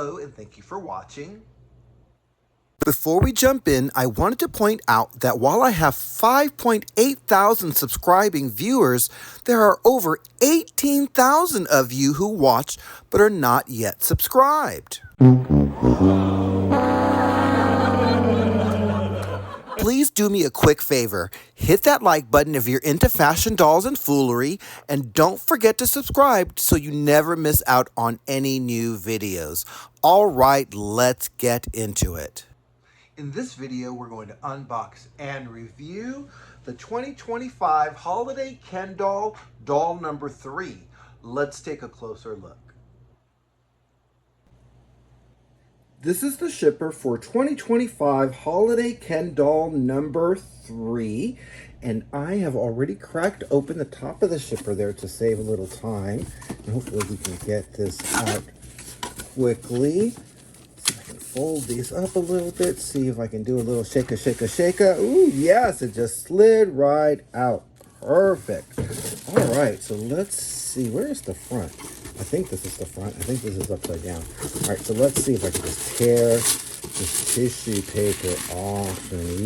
Hello, and thank you for watching. Before we jump in, I wanted to point out that while I have 5.8 thousand subscribing viewers, there are over 18,000 of you who watch but are not yet subscribed. Please do me a quick favor. Hit that like button if you're into fashion dolls and foolery, and don't forget to subscribe so you never miss out on any new videos. All right, let's get into it. In this video, we're going to unbox and review the 2025 Holiday Ken doll, doll number 3. Let's take a closer look. This is the shipper for 2025 Holiday Ken doll number 3. And I have already cracked open the top of the shipper there to save a little time. And hopefully we can get this out quickly. See if I can fold these up a little bit. See if I can do a little shaka, shaka, shaka. Ooh, yes, it just slid right out. Perfect. All right, so let's see. Where is the front? I think this is the front. I think this is upside down. All right, so let's see if I can just tear this tissue paper off. And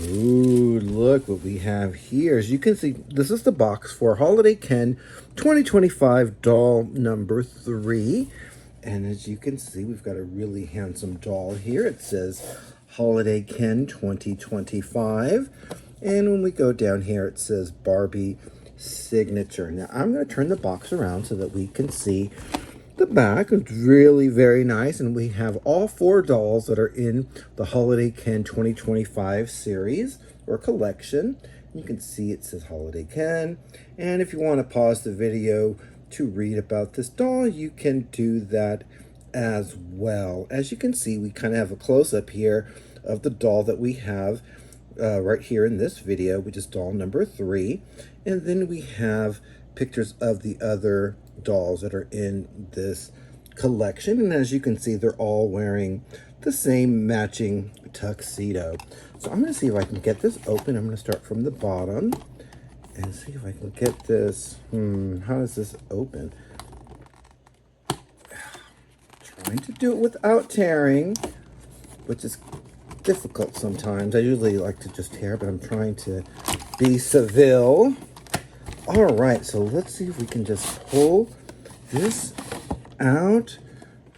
ooh, look what we have here. As you can see, this is the box for Holiday Ken 2025 doll number 3. And as you can see, we've got a really handsome doll here. It says Holiday Ken 2025. And when we go down here, it says Barbie signature. Now, I'm going to turn the box around so that we can see the back. It's really very nice. And we have all 4 dolls that are in the Holiday Ken 2025 series or collection. You can see it says Holiday Ken. And if you want to pause the video to read about this doll, you can do that as well. As you can see, we kind of have a close-up here of the doll that we have right here in this video, which is doll number 3. And then we have pictures of the other dolls that are in this collection. And as you can see, they're all wearing the same matching tuxedo. So I'm going to see if I can get this open. I'm going to start from the bottom and see if I can get this. How does this open? Trying to do it without tearing, which is difficult sometimes. I usually like to just tear, but I'm trying to be civil. All right, so let's see if we can just pull this out.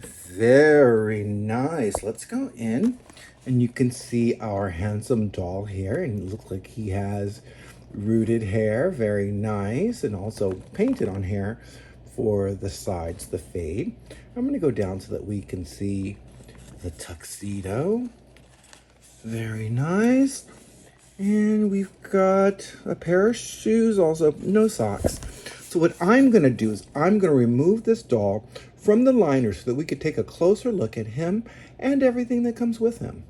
Very nice. Let's go in, and you can see our handsome doll here, and it looks like he has rooted hair. Very nice, and also painted on hair for the sides, the fade. I'm going to go down so that we can see the tuxedo. Very nice. And we've got a pair of shoes, also no socks. So what I'm going to do is I'm going to remove this doll from the liner so that we could take a closer look at him and everything that comes with him.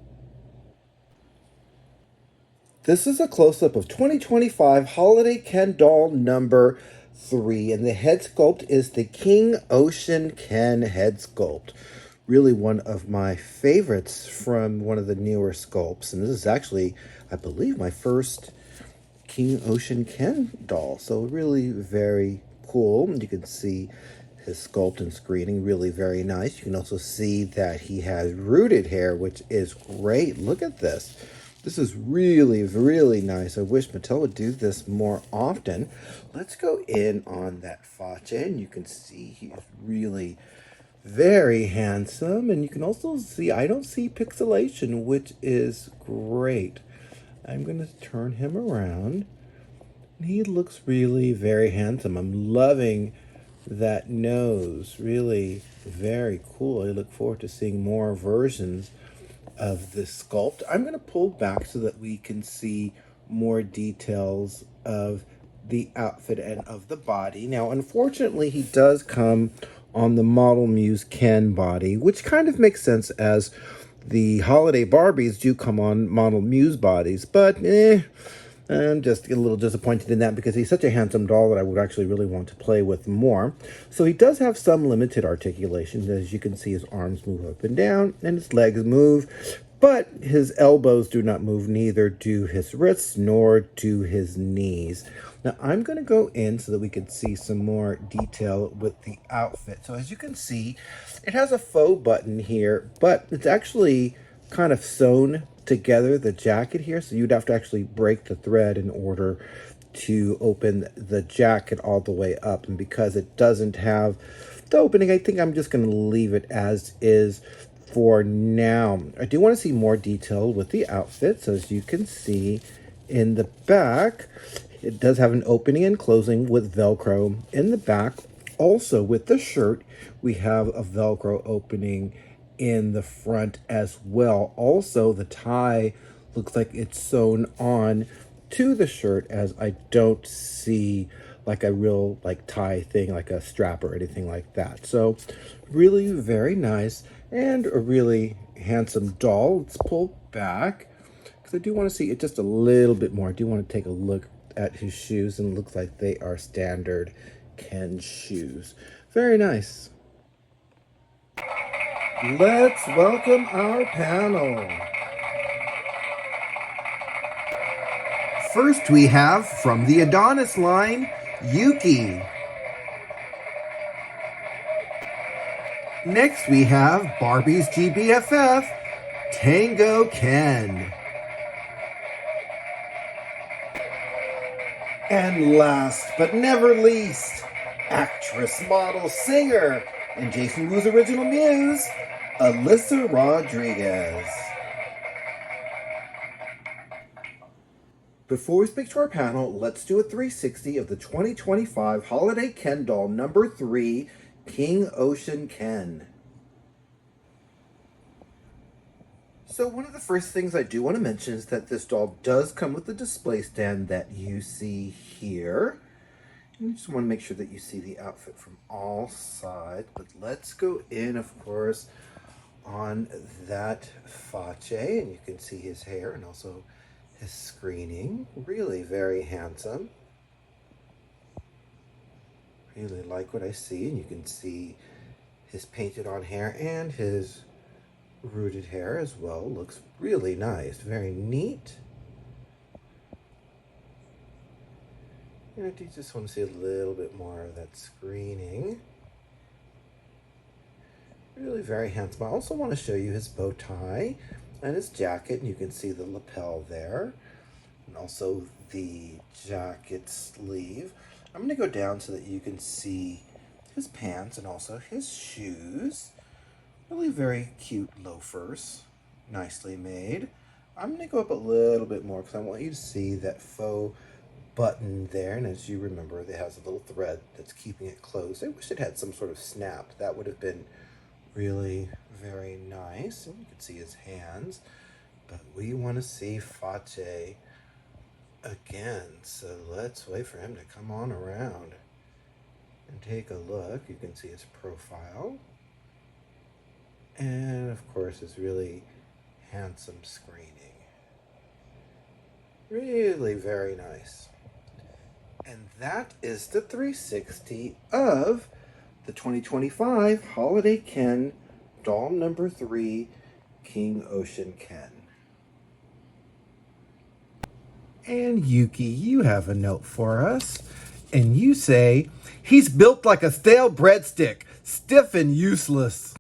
This is a close-up of 2025 Holiday Ken doll number 3, and the head sculpt is the King Ocean Ken head sculpt. Really one of my favorites from one of the newer sculpts, and this is actually, I believe, my first King Ocean Ken doll. So really very cool. You can see his sculpt and screening, really very nice. You can also see that he has rooted hair, which is great. Look at this. This is really, really nice. I wish Mattel would do this more often. Let's go in on that facie, and you can see he's really very handsome. And you can also see, I don't see pixelation, which is great. I'm going to turn him around. He looks really very handsome. I'm loving that nose. Really very cool. I look forward to seeing more versions of this sculpt. I'm going to pull back so that we can see more details of the outfit and of the body. Now, unfortunately, he does come on the Model Muse Ken body, which kind of makes sense as the Holiday Barbies do come on Model Muse bodies, but And just a little disappointed in that because he's such a handsome doll that I would actually really want to play with more. So he does have some limited articulation. As you can see, his arms move up and down and his legs move, but his elbows do not move, neither do his wrists nor do his knees. Now I'm going to go in so that we can see some more detail with the outfit. So as you can see, it has a faux button here, but it's actually kind of sewn together, the jacket here, so you'd have to actually break the thread in order to open the jacket all the way up. And because it doesn't have the opening, I think I'm just going to leave it as is for now. I do want to see more detail with the outfit. So as you can see in the back, it does have an opening and closing with Velcro in the back. Also with the shirt, we have a Velcro opening in the front as well. Also, the tie looks like it's sewn on to the shirt, as I don't see like a real like tie thing, like a strap or anything like that. So really very nice and a really handsome doll. Let's pull back because I do want to see it just a little bit more. I do want to take a look at his shoes, and it looks like they are standard Ken shoes. Very nice. Let's welcome our panel. First we have from the Adonis line, YUKI. Next we have Barbie's GBFF, Tango Ken. And last but never least, actress, model, singer, and Jason Wu's original muse, ALYSA Rodriguez. Before we speak to our panel, let's do a 360 of the 2025 Holiday Ken doll number 3, King Ocean Ken. So one of the first things I do want to mention is that this doll does come with the display stand that you see here. And you just want to make sure that you see the outfit from all sides. But let's go in, of course, on that face, and you can see his hair and also his screening. Really very handsome. Really like what I see, and you can see his painted on hair and his rooted hair as well. Looks really nice, very neat. And I do just want to see a little bit more of that screening. Really very handsome. I also want to show you his bow tie and his jacket, and you can see the lapel there, and also the jacket sleeve. I'm going to go down so that you can see his pants and also his shoes. Really very cute loafers, nicely made. I'm going to go up a little bit more because I want you to see that faux button there, and as you remember, it has a little thread that's keeping it closed. I wish it had some sort of snap. That would have been really very nice. And you can see his hands, but we want to see Face again, so let's wait for him to come on around and take a look. You can see his profile, and of course his really handsome screening. Really very nice. And that is the 360 of the 2025 Holiday Ken doll number 3, King Ocean Ken. And Yuki, you have a note for us. And you say, he's built like a stale breadstick, stiff and useless.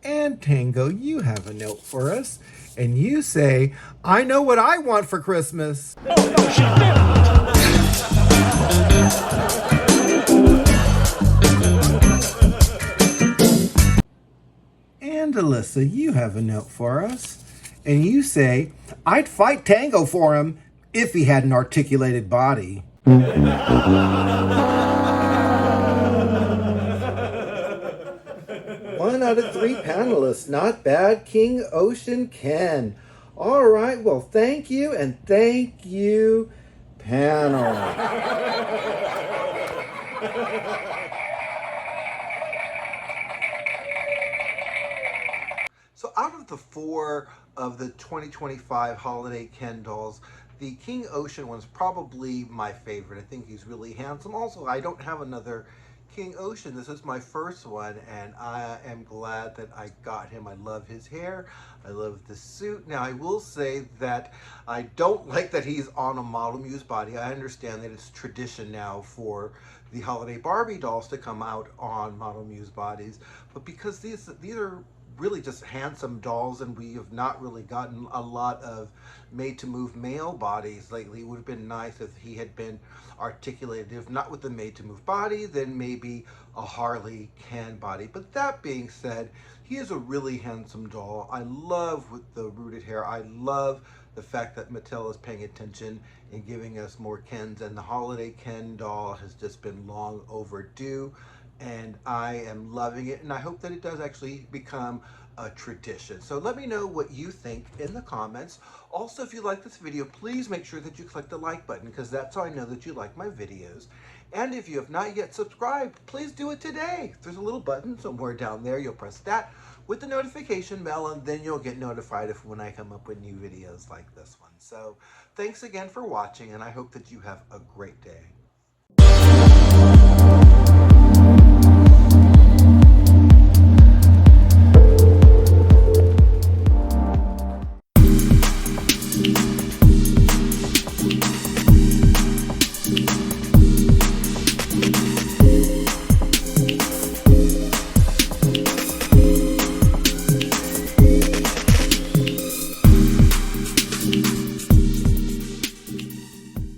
And Tango, you have a note for us. And you say, I know what I want for Christmas. And Alyssa, you have a note for us. And you say, I'd fight Tango for him if he had an articulated body. 1 out of 3 panelists. Not bad, King Ocean Ken. All right, well, thank you, and thank you, panel. So out of of the four of the 2025 holiday Ken dolls, the King Ocean one's probably my favorite. I think he's really handsome. Also, I don't have another King Ocean. This is my first one, and I am glad that I got him. I love his hair. I love the suit. Now, I will say that I don't like that he's on a Model Muse body. I understand that it's tradition now for the Holiday Barbie dolls to come out on Model Muse bodies, but because these are really just handsome dolls, and we have not really gotten a lot of made to move male bodies lately. It would have been nice if he had been articulated. If not with the made to move body, then maybe a Harley Can body. But that being said, he is a really handsome doll. I love with the rooted hair. I love the fact that Mattel is paying attention and giving us more Kens, and the holiday Ken doll has just been long overdue, and I am loving it, and I hope that it does actually become a tradition. So let me know what you think in the comments. Also, if you like this video, please make sure that you click the like button, because that's how I know that you like my videos. And if you have not yet subscribed, please do it today. There's a little button somewhere down there. You'll press that with the notification bell, and then you'll get notified if when I come up with new videos like this one. So thanks again for watching, and I hope that you have a great day.